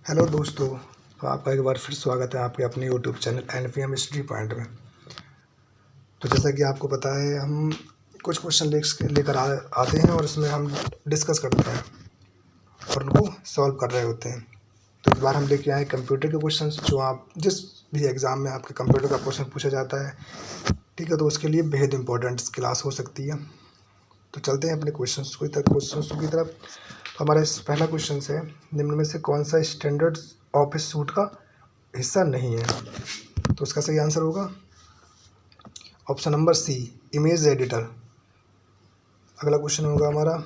Hello दोस्तों, तो आपका एक बार फिर स्वागत है आपके अपने YouTube channel NPM study point में। तो जैसा कि आपको पता है, हम कुछ क्वेश्चन लेकर आते हैं और उसमें हम डिस्कस करते हैं और उनको सॉल्व कर रहे होते हैं। तो इस बार हम लेके आए कंप्यूटर के क्वेश्चंस, जो आप जिस भी एग्ज़ाम में आपके कंप्यूटर का क्वेश्चन पूछा जाता है, ठीक है, तो उसके लिए बेहद इंपॉर्टेंट क्लास हो सकती है। तो चलते हैं अपने क्वेश्चंस की तरफ। तो हमारा पहला क्वेश्चन है, निम्न में से कौन सा स्टैंडर्ड ऑफिस सूट का हिस्सा नहीं है? तो इसका सही आंसर होगा option number C, image editor. अगला क्वेश्चन होगा हमारा,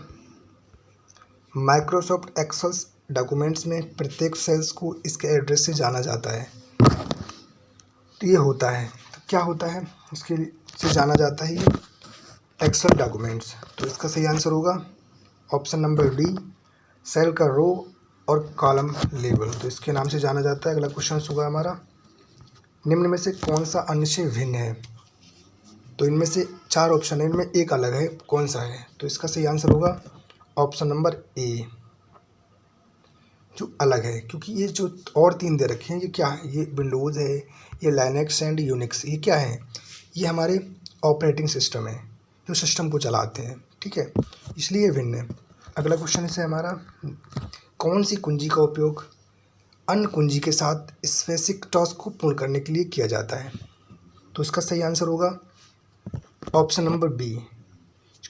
माइक्रोसॉफ्ट एक्सेल डॉक्यूमेंट्स में प्रत्येक सेल्स को इसके एड्रेस से जाना जाता है। तो ये होता है, तो क्या होता है इसके से जाना जाता है ये एक्सेल डॉक्यूमेंट्स। तो इसका सही आंसर होगा ऑप्शन नंबर डी, सेल का रो और कॉलम लेबल। तो इसके नाम से जाना जाता है। अगला क्वेश्चन होगा हमारा, निम्न में से कौन सा अन्य से भिन्न है? तो इनमें से चार ऑप्शन है, इनमें एक अलग है, कौन सा है? तो इसका सही आंसर होगा ऑप्शन नंबर ए, जो अलग है। क्योंकि ये जो और तीन दे रखे हैं, ये क्या है? ये विंडोज़ है, ये लाइनक्स एंड यूनिक्स। ये क्या है? ये हमारे ऑपरेटिंग सिस्टम है जो सिस्टम को चलाते हैं, ठीक है, इसलिए ये भिन्न है। अगला क्वेश्चन है हमारा, कौन सी कुंजी का उपयोग अन्य कुंजी के साथ स्पेसिफिक टास्क को पूर्ण करने के लिए किया जाता है? तो इसका सही आंसर होगा ऑप्शन नंबर बी,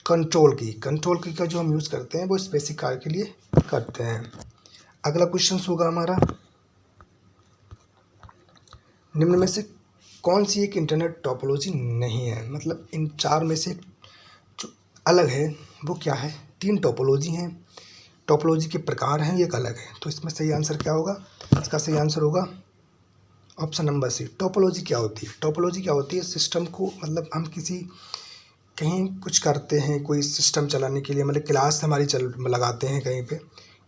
कंट्रोल की का जो हम यूज़ करते हैं वो स्पेसिफिक कार्य के लिए करते हैं। अगला क्वेश्चन होगा हमारा, निम्न में से कौन सी एक इंटरनेट टोपोलॉजी नहीं है? मतलब इन चार में से जो अलग है वो क्या है? तीन टोपोलॉजी हैं, टोपोलॉजी के प्रकार हैं, एक अलग है। तो इसमें सही आंसर क्या होगा? इसका सही आंसर होगा ऑप्शन नंबर सी। टोपोलॉजी क्या होती है? टोपोलॉजी क्या होती है? सिस्टम को, मतलब हम किसी कहीं कुछ करते हैं, कोई सिस्टम चलाने के लिए, मतलब क्लास हमारी लगाते हैं, कहीं पे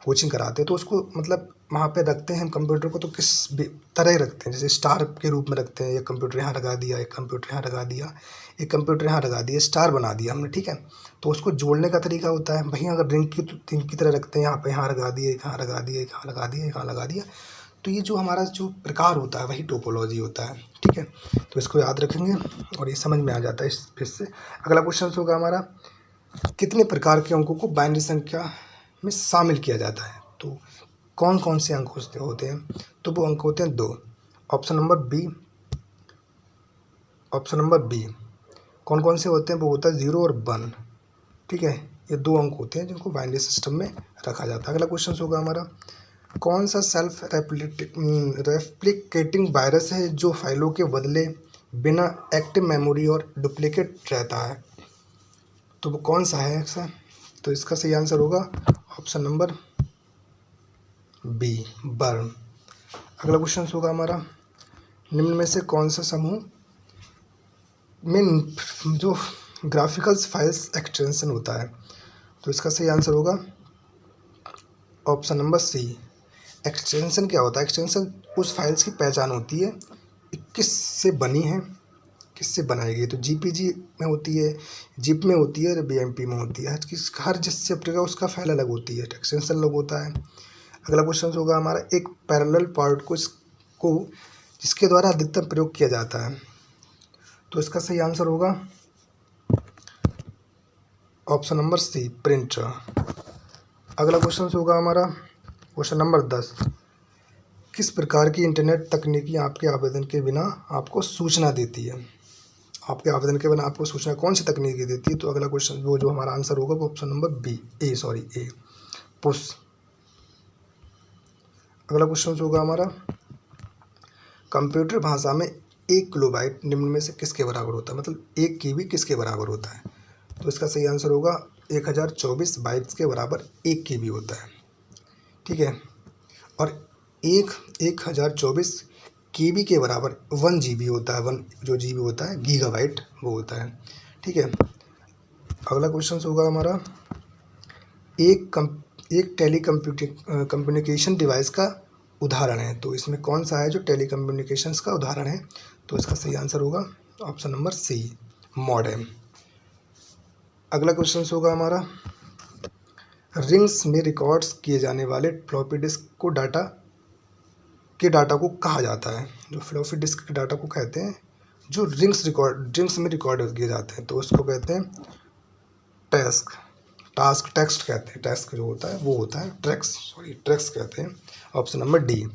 कोचिंग कराते हैं, तो उसको मतलब वहाँ पे रखते हैं हम कंप्यूटर को, तो किस तरह रखते हैं? जैसे स्टार के रूप में रखते हैं, एक कंप्यूटर यहाँ लगा दिया, एक कंप्यूटर यहाँ लगा दिया, एक कंप्यूटर यहाँ लगा दिया, स्टार बना दिया हमने, ठीक है। तो उसको जोड़ने का तरीका होता है। वहीं अगर रिंग की तरह रखते हैं, यहाँ पे यहाँ लगा दिए, यहाँ लगा दिए, यहाँ लगा दिए, यहाँ लगा दिया, तो ये जो हमारा जो प्रकार होता है वही टोपोलॉजी होता है, ठीक है। तो इसको याद रखेंगे और ये समझ में आ जाता है इससे। अगला क्वेश्चन होगा हमारा, कितने प्रकार के अंकों को बाइनरी संख्या में शामिल किया जाता है? तो कौन कौन से अंक होते हैं? तो वो अंक होते हैं दो। ऑप्शन नंबर बी कौन कौन से होते हैं? वो होता है 0 और 1, ठीक है। ये दो अंक होते हैं जिनको बाइनरी सिस्टम में रखा जाता है। अगला क्वेश्चन होगा हमारा, कौन सा सेल्फ रेप्लिकेटिंग वायरस है जो फाइलों के बदले बिना एक्टिव मेमोरी और डुप्लीकेट रहता है? तो वो कौन सा है ऐसा? तो इसका सही आंसर होगा ऑप्शन नंबर बी, बर्न। अगला क्वेश्चन होगा हमारा, निम्न में से कौन सा समूह में जो ग्राफिकल्स फाइल्स एक्सटेंशन होता है? तो इसका सही आंसर होगा ऑप्शन नंबर सी, एक्सटेंशन। क्या होता है? एक्सटेंशन उस फाइल्स की पहचान होती है किस से बनी है, किससे बनाई गई। तो जीपीजी में होती है, जिप में होती है और बीएमपी में होती है। हर जिस चैप्टर का उसका फाइल अलग होती है, एक्सटेंशन अलग होता है। अगला क्वेश्चन होगा हमारा, एक पैरेलल पार्ट को जिसके द्वारा अधिकतम प्रयोग किया जाता है? तो इसका सही आंसर होगा ऑप्शन नंबर सी, प्रिंटर। अगला क्वेश्चन होगा हमारा क्वेश्चन नंबर 10, किस प्रकार की इंटरनेट तकनीकी आपके आवेदन के बिना आपको सूचना देती है? आपके आवेदन के बिना आपको सूचना कौन सी तकनीकी देती है? तो अगला क्वेश्चन वो जो हमारा आंसर होगा वो ऑप्शन नंबर ए, पुश। अगला क्वेश्चन होगा हमारा, कंप्यूटर भाषा में 1 किलोबाइट निम्न में से किसके बराबर होता है? मतलब 1 KB किसके बराबर होता है? तो इसका सही आंसर होगा 1024 बाइट्स के बराबर 1 KB होता है, ठीक है। और 1024 KB के बराबर 1 GB होता है। 1 जो GB होता है, गीगाबाइट वो होता है, ठीक है। अगला क्वेश्चन होगा हमारा, एक कम्युनिकेशन डिवाइस का उदाहरण है? तो इसमें कौन सा है जो टेलीकम्युनिकेशंस का उदाहरण है? तो इसका सही आंसर होगा ऑप्शन नंबर सी, मॉडेम। अगला क्वेश्चन होगा हमारा, रिंग्स में रिकॉर्ड्स किए जाने वाले फ्लॉपी डिस्क को डाटा के डाटा को कहा जाता है? जो फ्लॉपी डिस्क के डाटा को कहते हैं जो रिंग्स में रिकॉर्ड किए जाते हैं, तो उसको कहते हैं टेक्स्ट कहते हैं। टेक्स्ट जो होता है वो होता है ट्रैक्स कहते हैं। ऑप्शन नंबर डी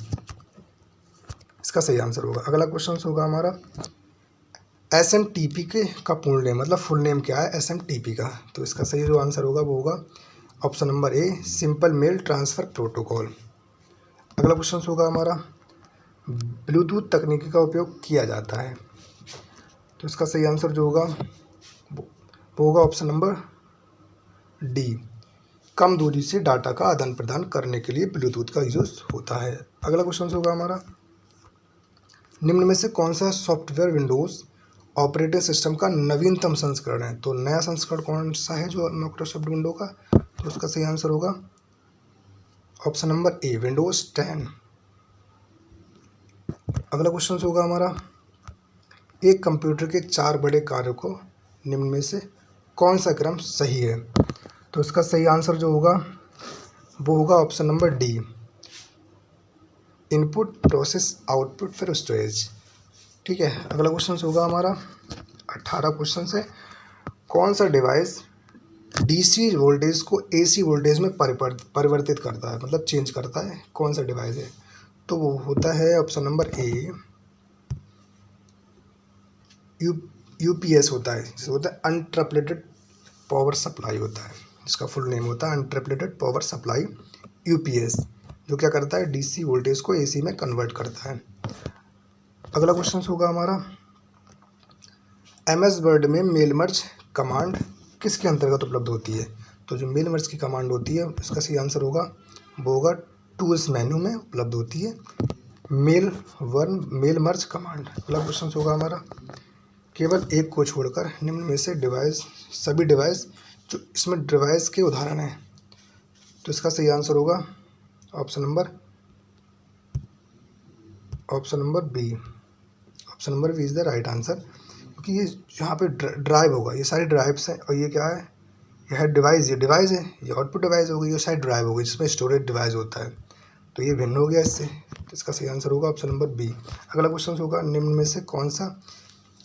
इसका सही आंसर होगा। अगला क्वेश्चन होगा हमारा SMTP के का पूर्ण नेम, मतलब फुल नेम क्या है SMTP का? तो इसका सही जो आंसर होगा वो होगा option number A, simple mail transfer protocol. अगला क्वेश्चन होगा हमारा ब्लूटूथ तकनीकी का उपयोग किया जाता है, तो इसका सही आंसर जो होगा वो होगा ऑप्शन नंबर डी, कम दूरी से डाटा का आदान प्रदान करने के लिए ब्लूटूथ का यूज होता है। अगला क्वेश्चन होगा हमारा निम्न में से कौन सा सॉफ्टवेयर विंडोज़ ऑपरेटिंग सिस्टम का नवीनतम संस्करण है? तो नया संस्करण कौन सा है जो माइक्रोसॉफ्ट विंडो का? तो उसका सही आंसर होगा ऑप्शन नंबर ए, विंडोज़ 10। अगला क्वेश्चन होगा हमारा एक कंप्यूटर के 4 बड़े कार्यों को निम्न में से कौन सा क्रम सही है? तो इसका सही आंसर जो होगा वो होगा option number D, input process output फिर स्टोरेज। ठीक है। अगला क्वेश्चन होगा हमारा 18 क्वेश्चन है, कौन सा डिवाइस DC वोल्टेज को AC वोल्टेज में परिवर्तित करता है, मतलब चेंज करता है? कौन सा डिवाइस है? तो वो होता है ऑप्शन नंबर ए, UPS होता है, जिसे होता है अनट्रिप्लेटेड पावर सप्लाई होता है, जिसका फुल नेम होता है अनट्रिप्लेटेड पावर सप्लाई UPS, जो क्या करता है DC वोल्टेज को AC में कन्वर्ट करता है। अगला क्वेश्चन होगा हमारा MS वर्ड में मेल मर्ज कमांड किसके अंतर्गत उपलब्ध होती है? तो जो मेल मर्ज की कमांड होती है इसका सही आंसर होगा वो होगा टूल्स मेन्यू में उपलब्ध होती है मेल मर्ज कमांड। अगला क्वेश्चन होगा हमारा केवल एक को छोड़कर निम्न में से सभी डिवाइस जो इसमें डिवाइस के उदाहरण हैं, तो इसका सही आंसर होगा option number B. Option number B is the right answer, क्योंकि ये यहाँ पे ड्राइव होगा, ये सारी ड्राइव्स हैं, और ये क्या है, यह है डिवाइस, ये डिवाइस है, ये आउटपुट डिवाइस होगी, ये सारी ड्राइव होगी जिसमें स्टोरेज डिवाइस होता है, तो ये भिन्न हो गया इससे, तो इसका सही आंसर होगा ऑप्शन नंबर बी। अगला क्वेश्चन होगा निम्न में से कौन सा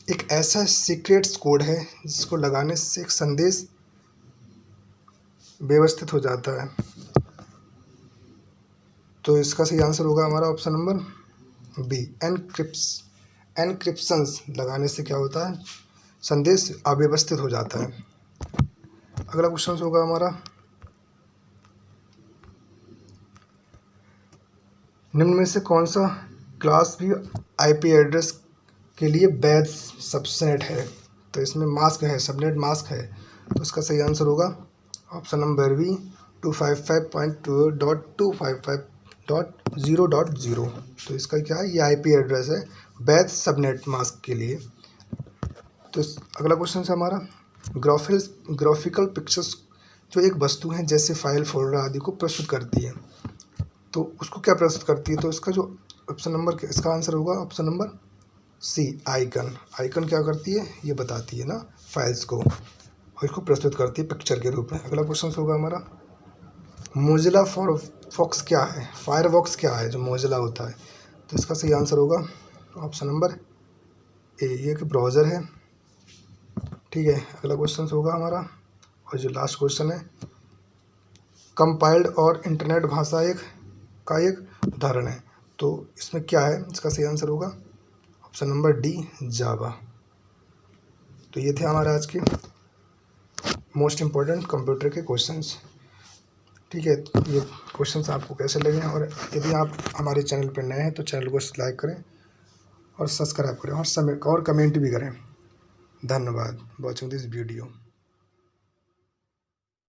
एक ऐसा सीक्रेट्स कोड है जिसको लगाने से एक संदेश व्यवस्थित हो जाता है? तो इसका सही आंसर होगा हमारा ऑप्शन नंबर बी, एनक्रिप्शंस लगाने से क्या होता है, संदेश अव्यवस्थित हो जाता है। अगला क्वेश्चन होगा हमारा निम्न में से कौन सा क्लास भी IP एड्रेस के लिए वैध सबनेट है? तो इसमें मास्क है, सबनेट मास्क है, तो इसका सही आंसर होगा ऑप्शन नंबर बी, 255.2.255.0.0। तो इसका क्या है, ये IP एड्रेस है वैध सबनेट मास्क के लिए। तो अगला क्वेश्चन है हमारा ग्राफिकल पिक्चर्स जो एक वस्तु है जैसे फाइल, फोल्डर आदि को प्रस्तुत करती है, तो उसको क्या प्रस्तुत करती है? तो इसका जो ऑप्शन नंबर इसका आंसर होगा option number C, icon. Icon क्या करती है, ये बताती है ना फाइल्स को, और इसको प्रस्तुत करती है पिक्चर के रूप में। अगला क्वेश्चन होगा हमारा मोजिला फायरफॉक्स क्या है? फायरफॉक्स क्या है जो मोजिला होता है? तो इसका सही आंसर होगा ऑप्शन नंबर ए, ये एक ब्राउज़र है। ठीक है। अगला क्वेश्चन होगा हमारा, और जो लास्ट क्वेश्चन है, कंपाइल्ड और इंटरनेट भाषा एक उदाहरण है, तो इसमें क्या है, इसका सही आंसर होगा ऑप्शन नंबर डी, जावा। तो ये थे हमारे आज के मोस्ट इम्पोर्टेंट कंप्यूटर के क्वेश्चंस। ठीक है। ये क्वेश्चंस आपको कैसे लगे, और यदि आप हमारे चैनल पर नए हैं तो चैनल को लाइक करें और सब्सक्राइब करें और कमेंट भी करें। धन्यवाद वॉचिंग दिस वीडियो।